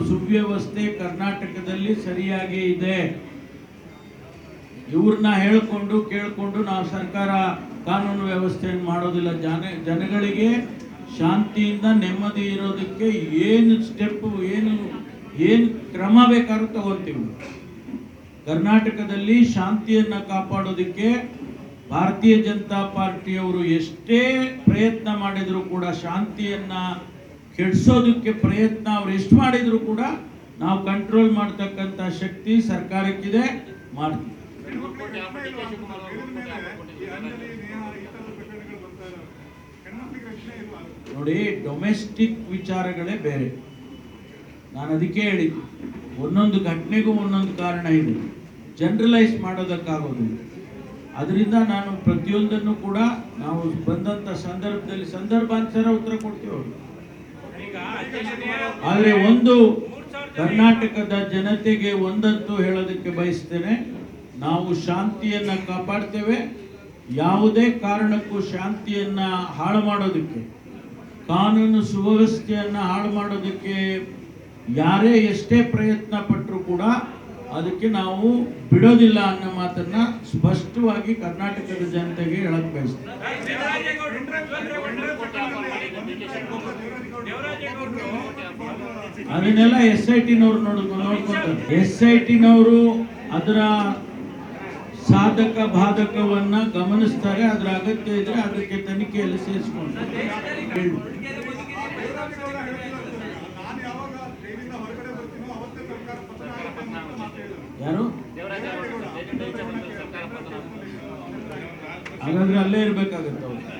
ಸುವ್ಯವಸ್ಥೆ ಕರ್ನಾಟಕದಲ್ಲಿ ಸರಿಯಾಗಿ ಇದೆ. ಇವ್ರನ್ನ ಹೇಳ್ಕೊಂಡು ಕೇಳ್ಕೊಂಡು ನಾವು ಸರ್ಕಾರ ಕಾನೂನು ವ್ಯವಸ್ಥೆಯನ್ನು ಮಾಡೋದಿಲ್ಲ. ಜನಗಳಿಗೆ ಶಾಂತಿಯಿಂದ ನೆಮ್ಮದಿ ಇರೋದಕ್ಕೆ ಏನು ಸ್ಟೆಪ್ ಏನು ಕ್ರಮ ಬೇಕಾದ್ರೂ ತಗೊಳ್ತೀವಿ. ಕರ್ನಾಟಕದಲ್ಲಿ ಶಾಂತಿಯನ್ನು ಕಾಪಾಡೋದಕ್ಕೆ ಭಾರತೀಯ ಜನತಾ ಪಾರ್ಟಿಯವರು ಎಷ್ಟೇ ಪ್ರಯತ್ನ ಮಾಡಿದರೂ ಕೂಡ, ಶಾಂತಿಯನ್ನು ಕೆಡಿಸೋದಕ್ಕೆ ಪ್ರಯತ್ನ ಅವ್ರು ಎಷ್ಟು ಮಾಡಿದರೂ ಕೂಡ ನಾವು ಕಂಟ್ರೋಲ್ ಮಾಡ್ತಕ್ಕಂಥ ಶಕ್ತಿ ಸರ್ಕಾರಕ್ಕಿದೆ, ಮಾಡ್ತೀವಿ. ನೋಡಿ, ಡೊಮೆಸ್ಟಿಕ್ ವಿಚಾರಗಳೇ ಬೇರೆ. ನಾನು ಅದಕ್ಕೆ ಹೇಳಿದ್ದು, ಒಂದೊಂದು ಘಟನೆಗೂ ಒಂದೊಂದು ಕಾರಣ ಇದೆ, ಜನರಲೈಸ್ ಮಾಡೋದಕ್ಕಾಗೋದಿಲ್ಲ. ಅದರಿಂದ ನಾನು ಪ್ರತಿಯೊಂದನ್ನು ಕೂಡ ನಾವು ಬಂದಂಥ ಸಂದರ್ಭದಲ್ಲಿ ಸಂದರ್ಭಾನುಸಾರ ಉತ್ತರ ಕೊಡ್ತೀವಿ. ಆದರೆ ಒಂದು ಕರ್ನಾಟಕದ ಜನತೆಗೆ ಒಂದಂತೂ ಹೇಳೋದಕ್ಕೆ ಬಯಸ್ತೇನೆ, ನಾವು ಶಾಂತಿಯನ್ನು ಕಾಪಾಡ್ತೇವೆ. ಯಾವುದೇ ಕಾರಣಕ್ಕೂ ಶಾಂತಿಯನ್ನು ಹಾಳು ಮಾಡೋದಕ್ಕೆ, ಕಾನೂನು ಸುವ್ಯವಸ್ಥೆಯನ್ನು ಹಾಳು ಮಾಡೋದಕ್ಕೆ ಯಾರೇ ಎಷ್ಟೇ ಪ್ರಯತ್ನ ಪಟ್ಟರೂ ಕೂಡ ಅದಕ್ಕೆ ನಾವು ಬಿಡೋದಿಲ್ಲ ಅನ್ನೋ ಮಾತನ್ನ ಸ್ಪಷ್ಟವಾಗಿ ಕರ್ನಾಟಕದ ಜನತೆಗೆ ಹೇಳಕ್ ಬಯಸ್ತೀನಿ. ಅದನ್ನೆಲ್ಲ SIT ನವರು ನೋಡ್ಕೊತಾರೆ. SIT ನವರು ಅದರ ಸಾಧಕ ಬಾಧಕವನ್ನ ಗಮನಿಸ್ತಾರೆ. ಅದರ ಅಗತ್ಯ ಇದ್ರೆ ಅದಕ್ಕೆ ತನಿಖೆಯಲ್ಲಿ ಸೇರಿಸ್ಕೊಂಡ್ರೆ. ಯಾರು ಹಾಗಾದ್ರೆ ಅಲ್ಲೇ ಇರ್ಬೇಕಾಗತ್ತೆ ಅವ್ರು.